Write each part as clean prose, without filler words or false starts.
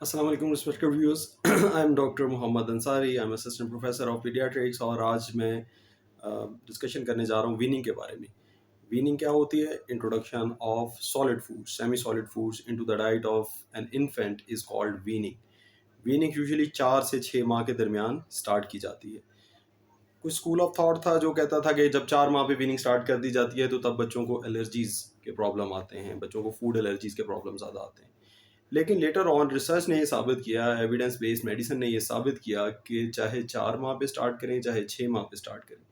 अस्सलाम वालेकुम respected viewers. I am doctor Mohammad Ansari. I am assistant professor of paediatrics और आज मैं डिस्कशन करने जा रहा हूँ वीनिंग के बारे में। वीनिंग क्या होती है? Introduction of solid food, semi solid foods into the diet of an infant is called weaning. Weaning usually 4 से 6 माह के दरमियान स्टार्ट की जाती है। कुछ स्कूल ऑफ थॉट था जो कहता था कि जब 4 माह पे वीनिंग स्टार्ट कर दी जाती है तो तब बच्चों को एलर्जीज के प्रॉब्लम आते हैं, बच्चों को फूड एलर्जीज के प्रॉब्लम ज़्यादा आते हैं। लेकिन लेटर ऑन रिसर्च ने ये साबित किया, एविडेंस बेस्ड मेडिसिन ने ये साबित किया कि चाहे 4 माह पे स्टार्ट करें चाहे 6 माह पे स्टार्ट करें,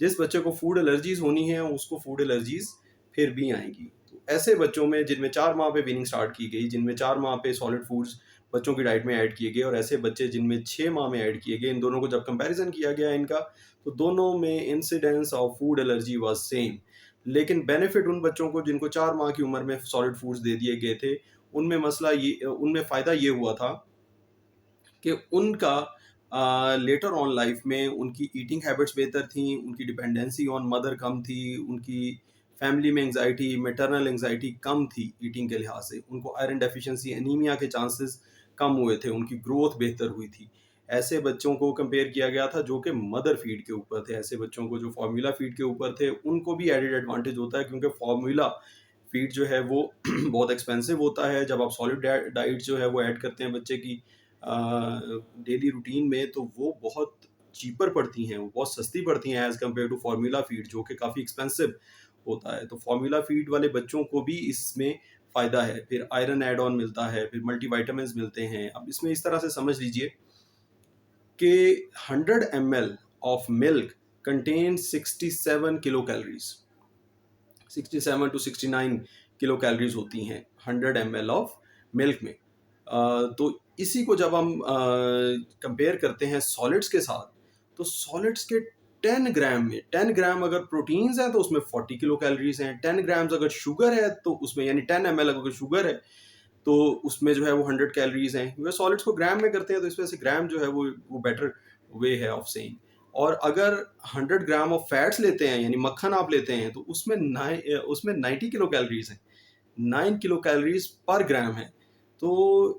जिस बच्चे को फूड एलर्जीज होनी है उसको फूड एलर्जीज फिर भी आएंगी। तो ऐसे बच्चों में जिनमें 4 माह पे वीनिंग स्टार्ट की गई, जिनमें 4 माह पे सॉलिड फूड्स बच्चों की डाइट में ऐड किए गए, और ऐसे बच्चे जिनमें 6 माह में ऐड किए गए, इन दोनों को जब कंपैरिजन किया गया इनका, तो दोनों में incidence of food allergy was same. लेकिन बेनिफिट उन बच्चों को जिनको 4 माह की उम्र में सॉलिड फूड्स दे दिए गए थे, उनमें फ़ायदा ये हुआ था कि उनका लेटर ऑन लाइफ में उनकी ईटिंग हैबिट्स बेहतर थी, उनकी डिपेंडेंसी ऑन मदर कम थी, उनकी फैमिली में एंग्जाइटी, मैटरनल एंग्जाइटी कम थी ईटिंग के लिहाज से, उनको आयरन डेफिशिएंसी, एनीमिया के चांसेस कम हुए थे, उनकी ग्रोथ बेहतर हुई थी। ऐसे बच्चों को कंपेयर किया गया था जो कि मदर फीड के ऊपर थे। ऐसे बच्चों को जो फार्मूला फीड के ऊपर थे उनको भी एडेड एडवांटेज होता है, क्योंकि फार्मूला फीड जो है वो बहुत एक्सपेंसिव होता है। जब आप सॉलिड डाइट जो है वो ऐड करते हैं बच्चे की डेली रूटीन में, तो वो बहुत चीपर पड़ती हैं, वो बहुत सस्ती पड़ती हैं as compare to formula feed जो कि काफ़ी एक्सपेंसिव होता है। तो फार्मूला फीड वाले बच्चों को भी इसमें फ़ायदा है। फिर आयरन एड ऑन मिलता है, फिर मल्टीविटामिन्स मिलते हैं। अब इसमें इस तरह से समझ लीजिए कि 100 ml of milk contains 67 kilo calories. 67 to 69 kilo calories होती हैं 100 ml ऑफ मिल्क में। तो इसी को जब हम कंपेयर करते हैं सॉलिड्स के साथ, तो सॉलिड्स के 10 ग्राम में 10 ग्राम अगर प्रोटीन्स हैं तो उसमें 40 किलो कैलोरीज हैं। 10 ग्राम्स अगर शुगर है तो उसमें, यानी 10 ml अगर शुगर है तो उसमें जो है वो 100 कैलोरीज हैं। क्योंकि सॉलिड्स को ग्राम में करते हैं तो इस वजह से ग्राम जो है वो बेटर वे है ऑफ सेइंग। और अगर 100 ग्राम ऑफ फैट्स लेते हैं, यानी मक्खन आप लेते हैं, तो उसमें 90 किलो कैलोरीज हैं। 9 किलो कैलोरीज पर ग्राम है। तो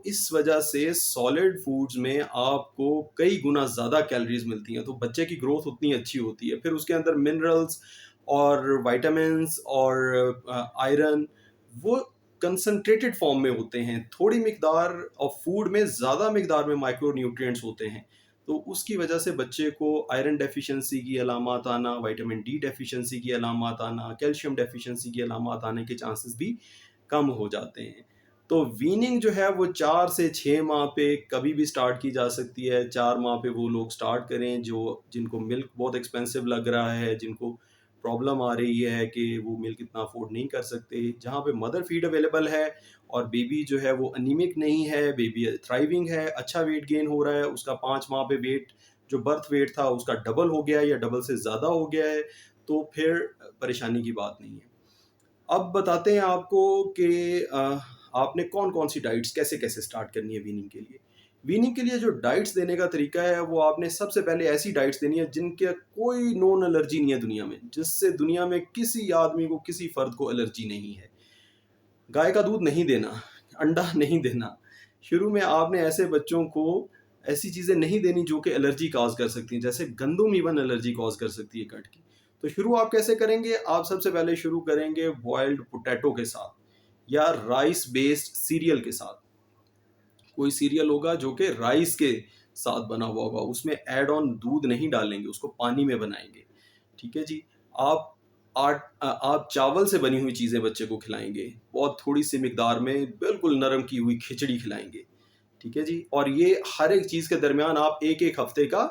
इस वजह से सॉलिड फूड्स में आपको कई गुना ज़्यादा कैलोरीज मिलती हैं, तो बच्चे की ग्रोथ उतनी अच्छी होती है। फिर उसके अंदर मिनरल्स और विटामिन्स और आयरन वो कंसंट्रेटेड फॉर्म में होते हैं। थोड़ी मिकदार ऑफ फूड में ज़्यादा मिकदार में माइक्रो न्यूट्रिएंट्स होते हैं। तो उसकी वजह से बच्चे को आयरन डेफिशिएंसी की अलामत आना, विटामिन डी डेफिशिएंसी की अलामत आना, कैल्शियम डेफिशिएंसी की अलामत आने के चांसेस भी कम हो जाते हैं। तो वीनिंग जो है वो 4 से 6 माह पे कभी भी स्टार्ट की जा सकती है। 4 माह पे वो लोग स्टार्ट करें जो जिनको मिल्क बहुत एक्सपेंसिव लग रहा है, जिनको प्रॉब्लम आ रही है कि वो मिल्क इतना अफोर्ड नहीं कर सकते, जहाँ पे मदर फीड अवेलेबल है और बेबी जो है वो अनीमिक नहीं है, बेबी थ्राइविंग है, अच्छा वेट गेन हो रहा है, उसका 5 माह पे वेट जो बर्थ वेट था उसका डबल हो गया है या डबल से ज़्यादा हो गया है, तो फिर परेशानी की बात नहीं है। अब बताते हैं आपको कि आपने कौन-कौन सी डाइट्स कैसे-कैसे स्टार्ट करनी है वीनिंग के लिए। वीनिंग के लिए जो डाइट्स देने का तरीका है वो आपने सबसे पहले ऐसी डाइट्स देनी है जिनके कोई नोन एलर्जी नहीं है दुनिया में, जिससे दुनिया में किसी आदमी को, किसी फर्द को एलर्जी नहीं है। गाय का दूध नहीं देना, अंडा नहीं देना। शुरू में आपने ऐसे बच्चों को ऐसी चीज़ें नहीं देनी जो कि एलर्जी कॉज़ कर सकती हैं, जैसे गंदम इवन एलर्जी कॉज़ कर सकती है गट की। तो शुरू आप कैसे करेंगे? आप सबसे पहले शुरू करेंगे बॉइल्ड पोटैटो के साथ या राइस बेस्ड सीरियल के साथ। कोई सीरियल होगा जो कि राइस के साथ बना हुआ होगा, उसमें ऐड ऑन दूध नहीं डालेंगे, उसको पानी में बनाएँगे। ठीक है जी? आप चावल से बनी हुई चीज़ें बच्चे को खिलाएँगे, बहुत थोड़ी-सी मिकदार में बिल्कुल नरम की हुई खिचड़ी खिलाएँगे। ठीक है जी? और ये हर एक चीज़ के दरमियान आप 1-1 हफ्ते का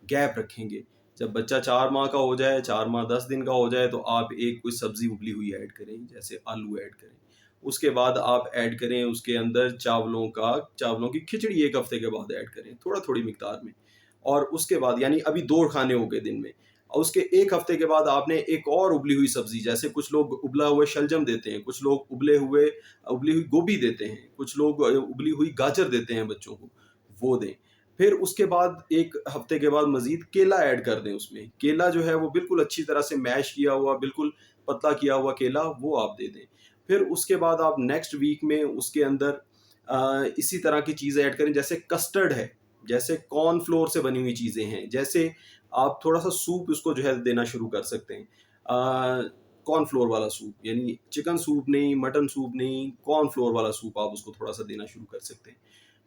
गैप रखेंगे। जब बच्चा 4 माह का हो जाए, 4 माह 10 दिन का हो जाए, तो आप एक कोई सब्ज़ी उबली हुई ऐड करें, जैसे आलू ऐड करें। उसके बाद आप ऐड करें उसके अंदर चावलों की खिचड़ी 1 हफ्ते के बाद ऐड करें, थोड़ा-थोड़ी मिकदार में। और उसके बाद, यानी अभी 2 खाने हो गए दिन में। और उसके 1 हफ्ते के बाद आपने एक और उबली हुई सब्ज़ी, जैसे कुछ लोग उबला हुआ शलजम देते हैं, कुछ लोग उबली हुई गोभी देते हैं, कुछ लोग उबली हुई गाजर देते हैं बच्चों को, वो दें। फिर उसके बाद 1 हफ्ते के बाद मज़ीद केला ऐड कर दें उसमें। केला जो है वो बिल्कुल अच्छी तरह से मैश किया हुआ, बिल्कुल पतला किया हुआ केला, वो आप दे दें। फिर उसके बाद आप नेक्स्ट वीक में उसके अंदर इसी तरह की चीज़ें ऐड करें, जैसे कस्टर्ड है, जैसे कॉर्नफ्लोर से बनी हुई चीज़ें हैं, जैसे आप थोड़ा-सा सूप उसको जो है देना शुरू कर सकते हैं। कॉर्नफ्लोर वाला सूप, यानी चिकन सूप नहीं, मटन सूप नहीं, कॉर्नफ्लोर वाला सूप आप उसको थोड़ा-सा देना शुरू कर सकते हैं।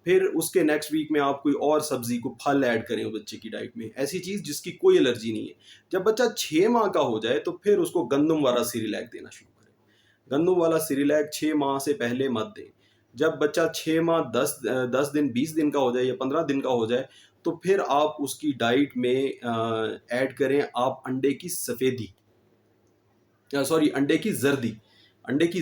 फिर उसके नेक्स्ट वीक में आप कोई और सब्ज़ी को फल ऐड करें बच्चे की डाइट में, ऐसी चीज़ जिसकी कोई एलर्जी नहीं है। जब बच्चा 6 माह का हो जाए तो फिर उसको गंदम वाला सेरेलैक देना शुरू करें। गंदम वाला सेरेलैक 6 माह से पहले मत दें। जब बच्चा 6 माह 10 दिन, 20 दिन का हो जाए या 15 दिन का हो जाए, तो फिर आप उसकी डाइट में ऐड करें आप अंडे की सफ़ेदी, सॉरी, अंडे की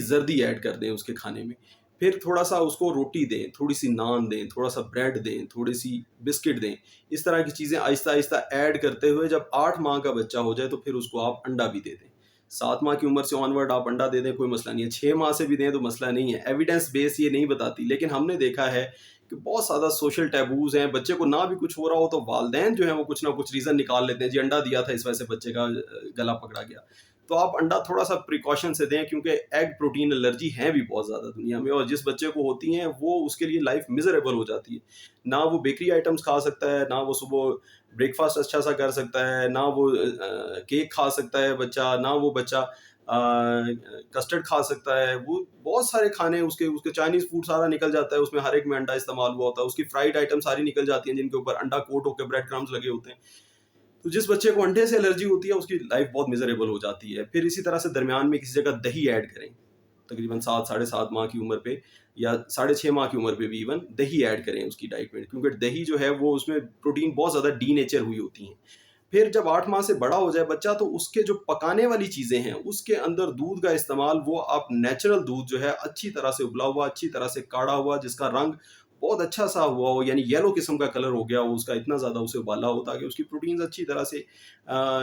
जर्दी ऐड कर दें उसके खाने में। फिर थोड़ा-सा उसको रोटी दें, थोड़ी-सी नान दें, थोड़ा-सा ब्रेड दें, थोड़ी-सी बिस्किट दें। इस तरह की चीज़ें आहिस्ता-आहिस्ता ऐड करते हुए जब 8 माह का बच्चा हो जाए तो फिर उसको आप अंडा भी दे दें। 7 माह की उम्र से ऑनवर्ड आप अंडा दे दें, कोई मसला नहीं है। 6 माह से भी दें तो मसला नहीं है। एविडेंस बेस ये नहीं बताती, लेकिन हमने देखा है कि बहुत ज़्यादा सोशल टैबूज़ हैं। बच्चे को ना भी कुछ हो रहा हो तो वालिदैन जो हैं वो कुछ ना कुछ रीज़न निकाल लेते हैं, जी अंडा दिया था इस वजह से बच्चे का गला पकड़ा गया। तो आप अंडा थोड़ा-सा प्रिकॉशन से दें, क्योंकि एग प्रोटीन एलर्जी है भी बहुत ज़्यादा दुनिया में, और जिस बच्चे को होती हैं वो उसके लिए लाइफ मिज़रेबल हो जाती है। ना वो बेकरी आइटम्स खा सकता है, ना वो सुबह ब्रेकफ़ास्ट अच्छा-सा कर सकता है, ना वो केक खा सकता है बच्चा, ना वो बच्चा कस्टर्ड खा सकता है। वो बहुत सारे खाने उसके उसके चाइनीज़ फूड सारा निकल जाता है, उसमें हर एक में अंडा इस्तेमाल हुआ होता है। उसकी फ्राइड आइटम सारी निकल जाती हैं जिनके ऊपर अंडा कोट होके ब्रेड क्रम्ब्स लगे होते हैं। तो जिस बच्चे को अंडे से एलर्जी होती है उसकी लाइफ बहुत मिजरेबल हो जाती है। फिर इसी तरह से दरमियान में किसी जगह दही ऐड करें, तकरीबन 7 साढ़े 7 माह की उम्र पे या साढ़े 6 माह की उम्र पे भी इवन दही ऐड करें उसकी डाइट में, क्योंकि दही जो है वो उसमें प्रोटीन बहुत ज़्यादा डीनेचर हुई होती हैं। फिर जब 8 माह से बड़ा हो जाए बच्चा तो उसके जो पकाने वाली चीज़ें हैं उसके अंदर दूध का इस्तेमाल वो आप नेचुरल दूध जो है अच्छी तरह से उबला हुआ, अच्छी तरह से काढ़ा हुआ, जिसका रंग बहुत अच्छा सा हुआ हो, यानी येलो किस्म का कलर हो गया हो उसका, इतना ज़्यादा उसे उबाला हो ताकि उसकी प्रोटीन्स अच्छी तरह से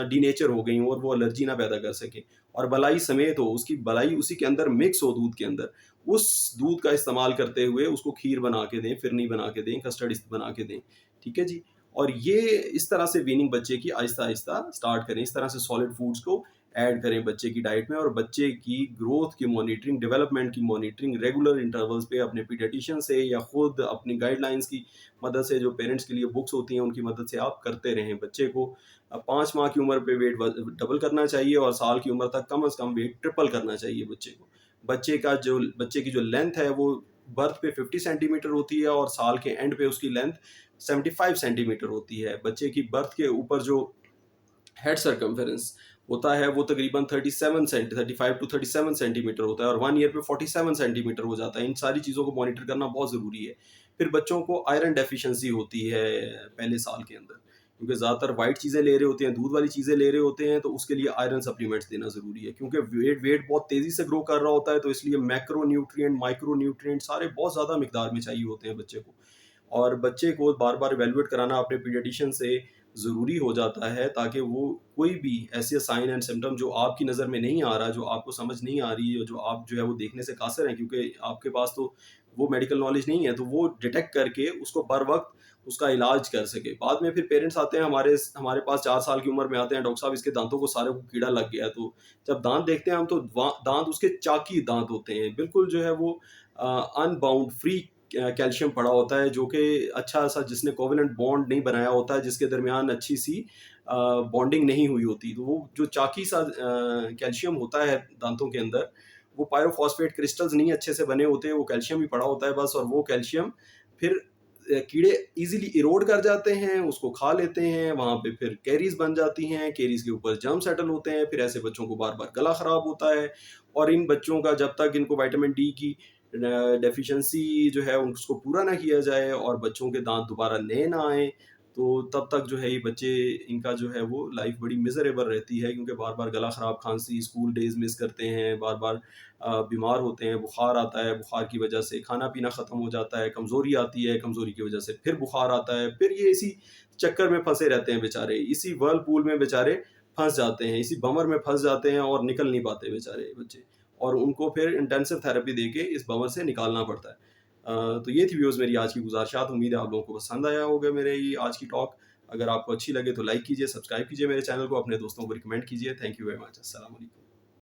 डीनेचर हो गई हों और वो एलर्जी ना पैदा कर सके, और बलाई समेत हो, उसकी बलाई उसी के अंदर मिक्स हो दूध के अंदर। उस दूध का इस्तेमाल करते हुए उसको खीर बना के दें, फिरनी बना के दें, कस्टर्ड बना के दें। ठीक है जी? और ये इस तरह से वीनिंग बच्चे की आहिस्ता-आहिस्ता स्टार्ट करें। इस तरह से सॉलिड फूड्स को ऐड करें बच्चे की डाइट में, और बच्चे की ग्रोथ की मॉनिटरिंग, डेवलपमेंट की मॉनिटरिंग रेगुलर इंटरवल्स पे अपने पीडियाट्रिशियन से या खुद अपनी गाइडलाइंस की मदद से, जो पेरेंट्स के लिए बुक्स होती हैं उनकी मदद से आप करते रहें। बच्चे को 5 माह की उम्र पे वेट डबल करना चाहिए और साल की उम्र तक कम से कम वेट ट्रिपल करना चाहिए बच्चे को। बच्चे की जो लेंथ है वो बर्थ पे 50 सेंटीमीटर होती है और साल के एंड पे उसकी लेंथ 75 सेंटीमीटर होती है। बच्चे की बर्थ के ऊपर जो हेड सर्कमफेरेंस होता है वो तकरीबन 35 टू 37 सेंटीमीटर होता है, और 1 ईयर पे 47 सेंटीमीटर हो जाता है। इन सारी चीज़ों को मॉनिटर करना बहुत ज़रूरी है। फिर बच्चों को आयरन डेफिशिएंसी होती है पहले साल के अंदर, क्योंकि ज़्यादातर वाइट चीज़ें ले रहे होते हैं, दूध वाली चीज़ें ले रहे होते हैं, तो उसके लिए आयरन सप्लीमेंट्स देना ज़रूरी है, क्योंकि वेट वेट बहुत तेज़ी से ग्रो कर रहा होता है, तो इसलिए मैक्रो न्यूट्रिएंट, माइक्रो न्यूट्रिएंट सारे बहुत ज़्यादा मिकदार में चाहिए होते हैं बच्चे को। और बच्चे को बार-बार इवैल्यूएट कराना अपने पीडियाट्रिशियन से ज़रूरी हो जाता है, ताकि वो कोई भी ऐसे साइन एंड सिम्पटम जो आपकी नज़र में नहीं आ रहा, जो आपको समझ नहीं आ रही है, जो आप जो है वो देखने से कासिर हैं, क्योंकि आपके पास तो वो मेडिकल नॉलेज नहीं है, तो वो डिटेक्ट करके उसको बर वक़्त उसका इलाज कर सके। बाद में फिर पेरेंट्स आते हैं हमारे पास 4 साल की उम्र में आते हैं, डॉक्टर साहब इसके दाँतों को सारे को कीड़ा लग गया है। तो जब दाँत देखते हैं हम तो दाँत उसके चाकी दाँत होते हैं। बिल्कुल जो है वो अनबाउंड फ्री कैल्शियम पड़ा होता है, जो कि अच्छा सा, जिसने कोवेलेंट बॉन्ड नहीं बनाया होता है, जिसके दरमियान अच्छी सी बॉन्डिंग नहीं हुई होती, तो वो जो चाकी सा कैल्शियम होता है दांतों के अंदर, वो पायरोफॉस्फेट क्रिस्टल्स नहीं अच्छे से बने होते, वो कैल्शियम ही पड़ा होता है बस, और वो कैल्शियम फिर कीड़े इजीली इरोड कर जाते हैं, उसको खा लेते हैं, वहाँ पे फिर कैरीज बन जाती हैं, कैरीज के ऊपर जर्म सेटल होते हैं, फिर ऐसे बच्चों को बार बार गला खराब होता है। और इन बच्चों का जब तक इनको विटामिन डी की डेफिशिएंसी जो है उसको पूरा ना किया जाए और बच्चों के दांत दोबारा नए ना आए, तो तब तक जो है ये बच्चे, इनका जो है वो लाइफ बड़ी मिजरेबल रहती है, क्योंकि बार बार गला ख़राब, खांसी, स्कूल डेज मिस करते हैं, बार बार बीमार होते हैं, बुखार आता है, बुखार की वजह से खाना पीना ख़त्म हो जाता है, कमज़ोरी आती है, कमज़ोरी की वजह से फिर बुखार आता है, फिर ये इसी चक्कर में फंसे रहते हैं बेचारे, इसी वर्लपूल में बेचारे फंस जाते हैं, इसी बमर में फंस जाते हैं और निकल नहीं पाते बेचारे बच्चे, और उनको फिर इंटेंसिव थेरेपी देके इस बमर से निकालना पड़ता है। तो ये थी व्यूअर्स मेरी आज की गुज़ारिशात। उम्मीद है आप लोगों को पसंद आया होगा मेरे ये आज की टॉक। अगर आपको अच्छी लगे तो लाइक कीजिए, सब्सक्राइब कीजिए मेरे चैनल को, अपने दोस्तों को रिकमेंड कीजिए। Thank you very much. अस्सलाम वालेकुम।